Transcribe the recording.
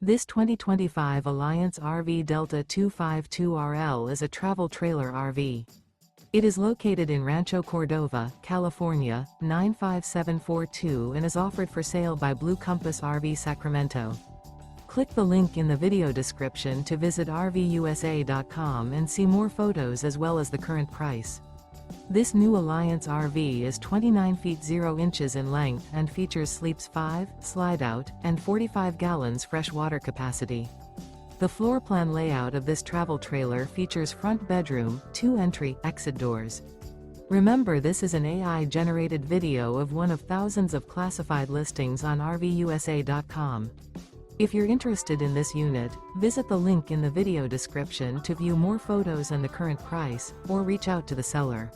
This 2025 Alliance RV Delta 252RL is a travel trailer RV. It is located in Rancho Cordova, California, 95742 and is offered for sale by Blue Compass RV Sacramento. Click the link in the video description to visit RVUSA.com and see more photos as well as the current price. This new Alliance RV is 29 feet 0 inches in length and features sleeps 5, slide-out, and 45 gallons fresh water capacity. The floor plan layout of this travel trailer features front bedroom, 2 entry/exit doors. Remember, this is an AI-generated video of one of thousands of classified listings on RVUSA.com. If you're interested in this unit, visit the link in the video description to view more photos and the current price, or reach out to the seller.